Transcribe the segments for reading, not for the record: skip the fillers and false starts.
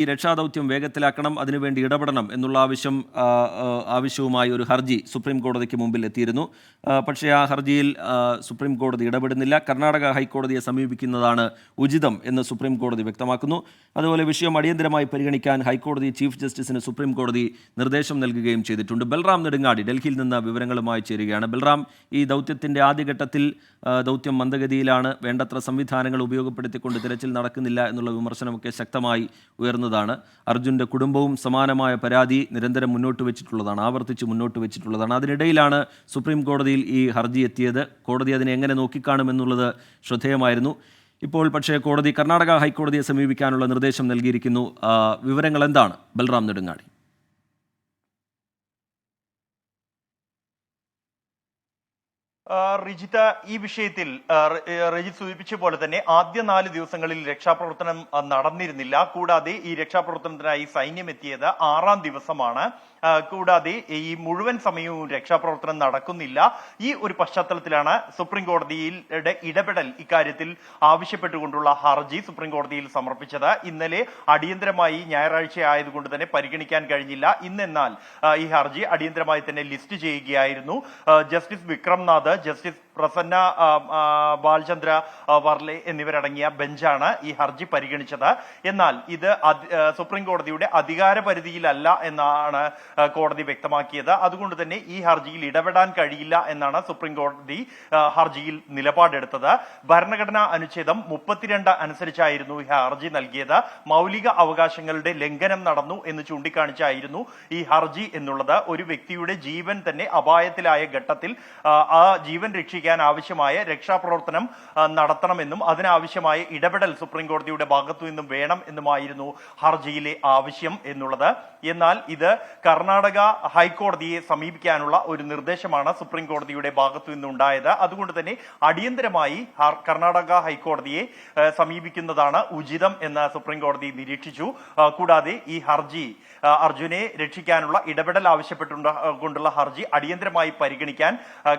ഈ രക്ഷാദൗത്യം വേഗത്തിലാക്കണം, അതിനുവേണ്ടി ഇടപെടണം എന്നുള്ള ആവശ്യവുമായി ഒരു ഹർജി സുപ്രീം കോടതിക്ക് മുമ്പിൽ എത്തിയിരുന്നു. പക്ഷേ ആ ഹർജിയിൽ സുപ്രീം കോടതി ഇടപെടുന്നില്ല. കർണാടക ഹൈക്കോടതിയെ സമീപിക്കുന്നതാണ് ഉചിതം എന്ന് സുപ്രീം കോടതി വ്യക്തമാക്കുന്നു. അതുപോലെ വിഷയം അടിയന്തരമായി പരിഗണിക്കാൻ ഹൈക്കോടതി ചീഫ് ജസ്റ്റിസിന് സുപ്രീം കോടതി നിർദ്ദേശം നൽകുകയും ചെയ്തിട്ടുണ്ട്. ബൽറാം നെടുങ്ങാടി ഡൽഹിയിൽ നിന്ന് വിവരങ്ങളുമായി ചേരുകയാണ്. ബൽറാം, ഈ ദൗത്യത്തിൻ്റെ ആദ്യഘട്ടത്തിൽ ദൗത്യം മന്ദഗതിയിലാണ്, വേണ്ടത്ര സംവിധാനങ്ങൾ ഉപയോഗപ്പെടുത്തിക്കൊണ്ട് തിരച്ചിൽ നടക്കുന്നില്ല എന്നുള്ള വിമർശനമൊക്കെ ശക്തമായി ഉയർന്നതാണ്. അർജുൻ്റെ കുടുംബവും സമാനമായ പരാതി നിരന്തരം ആവർത്തിച്ച് മുന്നോട്ട് വെച്ചിട്ടുള്ളതാണ്. അതിനിടയിലാണ് സുപ്രീം കോടതിയിൽ ഈ ഹർജി എത്തിയത്. കോടതി അതിനെ എങ്ങനെ നോക്കിക്കാണുമെന്നുള്ളത് ശ്രദ്ധേയമായിരുന്നു. ഇപ്പോൾ പക്ഷേ കോടതി കർണാടക ഹൈക്കോടതിയെ സമീപിക്കാനുള്ള നിർദ്ദേശം നൽകിയിരിക്കുന്നു. വിവരങ്ങൾ എന്താണ് ബൽറാം നെടുങ്ങാടി? റിജിത്ത, ഈ വിഷയത്തിൽ രജിത് സൂചിപ്പിച്ച പോലെ തന്നെ ആദ്യ 4 ദിവസങ്ങളിൽ രക്ഷാപ്രവർത്തനം നടന്നിരുന്നില്ല. കൂടാതെ ഈ രക്ഷാപ്രവർത്തനത്തിനായി സൈന്യം എത്തിയത് 6ാം ദിവസമാണ്. കൂടാതെ ഈ മുഴുവൻ സമയവും രക്ഷാപ്രവർത്തനം നടക്കുന്നില്ല. ഈ ഒരു പശ്ചാത്തലത്തിലാണ് സുപ്രീം കോടതിയുടെ ഇടപെടൽ ഇക്കാര്യത്തിൽ ആവശ്യപ്പെട്ടുകൊണ്ടുള്ള ഹർജി സുപ്രീം കോടതിയിൽ സമർപ്പിച്ചത്. ഇന്നലെ അടിയന്തരമായി ഞായറാഴ്ച ആയതുകൊണ്ട് തന്നെ പരിഗണിക്കാൻ കഴിഞ്ഞില്ല. ഇന്നെന്നാൽ ഈ ഹർജി അടിയന്തരമായി തന്നെ ലിസ്റ്റ് ചെയ്യുകയായിരുന്നു. ജസ്റ്റിസ് വിക്രംനാഥ്, ജസ്റ്റിസ് പ്രസന്ന ബാൽചന്ദ്ര വർലെ എന്നിവരടങ്ങിയ ബെഞ്ചാണ് ഈ ഹർജി പരിഗണിച്ചത്. എന്നാൽ ഇത് സുപ്രീം കോടതിയുടെ അധികാര പരിധിയിലല്ല എന്നാണ് കോടതി വ്യക്തമാക്കിയത്. അതുകൊണ്ട് തന്നെ ഈ ഹർജിയിൽ ഇടപെടാൻ കഴിയില്ല എന്നാണ് സുപ്രീം കോടതി ഹർജിയിൽ നിലപാടെടുത്തത്. ഭരണഘടനാ അനുച്ഛേദം 32 അനുസരിച്ചായിരുന്നു ഈ ഹർജി നൽകിയത്. മൗലിക അവകാശങ്ങളുടെ ലംഘനം നടന്നു എന്ന് ചൂണ്ടിക്കാണിച്ചായിരുന്നു ഈ ഹർജി എന്നുള്ളത്. ഒരു വ്യക്തിയുടെ ജീവൻ തന്നെ അപായത്തിലായ ഘട്ടത്തിൽ ആ ജീവൻ രക്ഷിക്കാൻ ആവശ്യമായ രക്ഷാപ്രവർത്തനം നടത്തണമെന്നും അതിനാവശ്യമായ ഇടപെടൽ സുപ്രീം കോടതിയുടെ ഭാഗത്തു നിന്നും വേണം എന്നുമായിരുന്നു ഹർജിയിലെ ആവശ്യം എന്നുള്ളത്. എന്നാൽ ഇത് കർണാടക ഹൈക്കോടതിയെ സമീപിക്കാനുള്ള ഒരു നിർദ്ദേശമാണ് സുപ്രീം കോടതിയുടെ ഭാഗത്തു നിന്നുണ്ടായത്. അതുകൊണ്ട് തന്നെ അടിയന്തരമായി കർണാടക ഹൈക്കോടതിയെ സമീപിക്കുന്നതാണ് ഉചിതം എന്ന് സുപ്രീം കോടതി നിരീക്ഷിച്ചു. കൂടാതെ ഈ ഹർജി അർജുനെ രക്ഷിക്കാനുള്ള ഇടപെടൽ ആവശ്യപ്പെട്ടുകൊണ്ടുള്ള ഹർജി അടിയന്തരമായി പരിഗണിക്കാൻ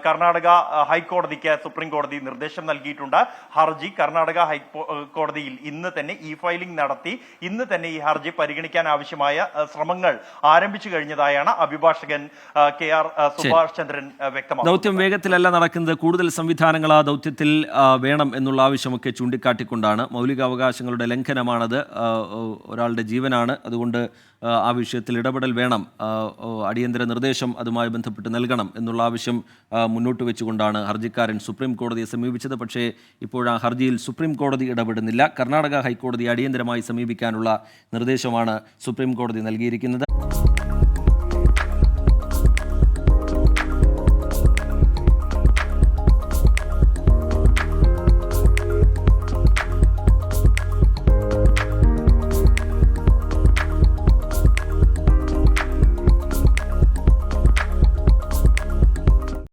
കർണാടക ഹൈക്കോടതിക്ക് സുപ്രീം കോടതി നിർദ്ദേശം നൽകിയിട്ടുണ്ട്. ഹർജി കർണാടക ഹൈക്കോടതിയിൽ ഇന്ന് തന്നെ ഇ ഫയലിംഗ് നടത്തി ഇന്ന് തന്നെ ഈ ഹർജി പരിഗണിക്കാൻ ആവശ്യമായ ശ്രമങ്ങൾ ആരംഭിച്ചു കഴിഞ്ഞതായാണ് അഭിഭാഷകൻ KR സുഭാഷ് ചന്ദ്രൻ വ്യക്തമാക്കുന്നത്. ദൗത്യം വേഗത്തിലല്ല നടക്കുന്നത്, കൂടുതൽ സംവിധാനങ്ങൾ ആ ദൗത്യത്തിൽ വേണം എന്നുള്ള ആവശ്യമൊക്കെ ചൂണ്ടിക്കാട്ടിക്കൊണ്ടാണ്. മൗലികാവകാശങ്ങളുടെ ലംഘനമാണത്, ഒരാളുടെ ജീവനാണ്. അതുകൊണ്ട് ആ വിഷയത്തിൽ ഇടപെടൽ വേണം, അടിയന്തര നിർദ്ദേശം അതുമായി ബന്ധപ്പെട്ട് നൽകണം എന്നുള്ള ആവശ്യം മുന്നോട്ട് വെച്ചുകൊണ്ടാണ് ഹർജിക്കാരൻ സുപ്രീം കോടതിയെ സമീപിച്ചത്. പക്ഷേ ഇപ്പോൾ ആ ഹർജിയിൽ സുപ്രീം കോടതി ഇടപെടുന്നില്ല. കർണാടക ഹൈക്കോടതി അടിയന്തരമായി സമീപിക്കാനുള്ള നിർദ്ദേശമാണ് സുപ്രീം കോടതി നൽകിയിരിക്കുന്നത്.